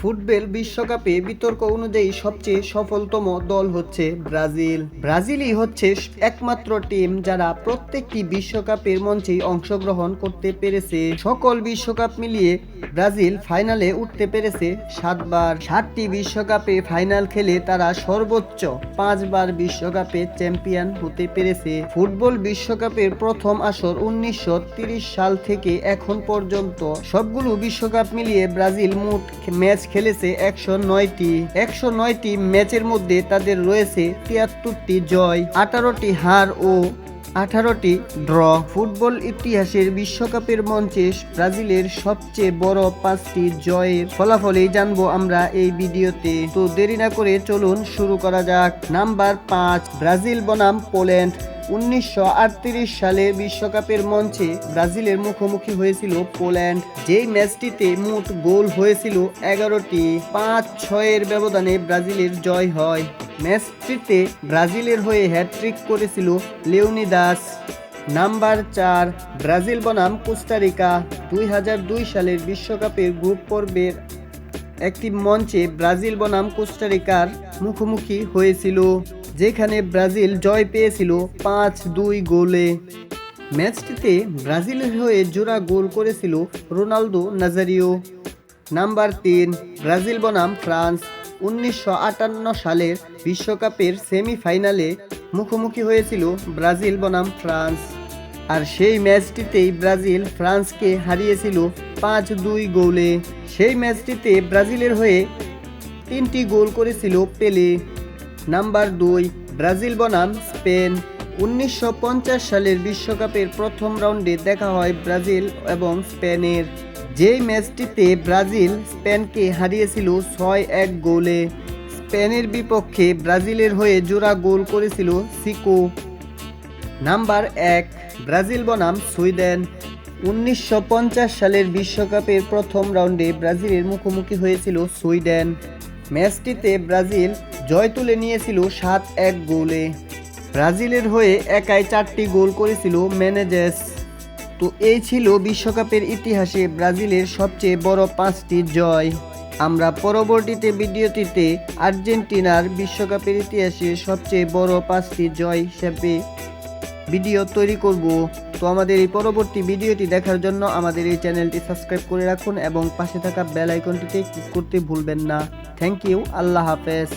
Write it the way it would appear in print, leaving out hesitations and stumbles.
Football বিশ্বকাপে বিতর্ক অনুযায়ী সবচেয়ে সফলতম দল হচ্ছে ব্রাজিল। ব্রাজিলই হচ্ছে একমাত্র টিম যারা প্রত্যেকটি বিশ্বকাপের মঞ্চেই অংশগ্রহণ করতে পেরেছে। সকল বিশ্বকাপ মিলিয়ে ব্রাজিল ফাইনালে উঠতে পেরেছে 7বার। 7টি বিশ্বকাপে ফাইনাল খেলে তারা সর্বোচ্চ 5বার বিশ্বকাপে চ্যাম্পিয়ন হতে পেরেছে। ফুটবল বিশ্বকাপের প্রথম আসর 1930 সাল থেকে এখন পর্যন্ত সবগুলো বিশ্বকাপ মিলিয়ে ব্রাজিল মোট ম্যাচ খেলেছে 109টি ম্যাচের মধ্যে তাদের রয়েছে 73টি জয়, 18টি হার ও 18টি ড্র। ফুটবল ইতিহাসের বিশ্বকাপের মঞ্চে ব্রাজিলের সবচেয়ে বড় 5টি জয়ের ফলাফলই জানবো আমরা এই ভিডিওতে। তো দেরি না করে চলুন শুরু করা যাক। নাম্বার 5, ব্রাজিল বনাম পোল্যান্ড। 1938 সালে বিশ্বকাপের মঞ্চে ব্রাজিলের মুখোমুখি হয়েছিল পোল্যান্ড। যেই ম্যাচটিতে মোট গোল হয়েছিল 11টি। 5-6 ব্যবধানে ব্রাজিলের জয় হয়। ম্যাচটিতে ব্রাজিলের হয়ে হ্যাট্রিক করেছিল লিওনিদাস। নাম্বার 4, ব্রাজিল বনাম কোস্টারিকা। 2002 সালের বিশ্বকাপের গ্রুপ পর্বের একটি মঞ্চে ব্রাজিল বনাম কোস্টারিকার মুখোমুখি হয়েছিল, যেখানে ব্রাজিল জয় পেয়েছিল 5-2 গোলে। ম্যাচটিতে ব্রাজিলের হয়ে জোড়া গোল করেছিল রোনালদো নাজারিও। নাম্বার 3, ব্রাজিল বনাম ফ্রান্স। 1958 সালের বিশ্বকাপের সেমিফাইনালে মুখোমুখি হয়েছিল ব্রাজিল বনাম ফ্রান্স, আর সেই ম্যাচটিতেই ব্রাজিল ফ্রান্সকে হারিয়েছিল 5-2 গোলে। সেই ম্যাচটিতে ব্রাজিলের হয়ে 3টি গোল করেছিল পেলে। নাম্বার 2, ব্রাজিল বনাম স্পেন। 1950 সালের বিশ্বকাপের প্রথম রাউন্ডে দেখা হয় ব্রাজিল এবং স্পেনের। যেই ম্যাচটিতে ব্রাজিল স্পেনকে হারিয়েছিল 6-1 গোলে। স্পেনের বিপক্ষে ব্রাজিলের হয়ে জোড়া গোল করেছিল সিকো। নাম্বার 1, ব্রাজিল বনাম সুইডেন। 1950 সালের বিশ্বকাপের প্রথম রাউন্ডে ব্রাজিলের মুখোমুখি হয়েছিল সুইডেন। ম্যাচটিতে ব্রাজিল জয় তুলে নিয়েছিল 7-1 গোলে। ব্রাজিলের হয়ে একাই 4টি গোল করেছিল মেনেজেস। তো এই ছিল বিশ্বকাপের ইতিহাসে ব্রাজিলের সবচেয়ে বড় 5টি জয়। আমরা পরবর্তীতে ভিডিওটিতে আর্জেন্টিনার বিশ্বকাপের ইতিহাসে সবচেয়ে বড় 5টি জয় হিসেবে ভিডিও তৈরি করব। তো আমাদের এই পরবর্তী ভিডিওটি দেখার জন্য আমাদের এই চ্যানেলটি সাবস্ক্রাইব করে রাখুন এবং পাশে থাকা বেল আইকনটিতে ক্লিক করতে ভুলবেন না। Thank you. আল্লাহ হাফেজ।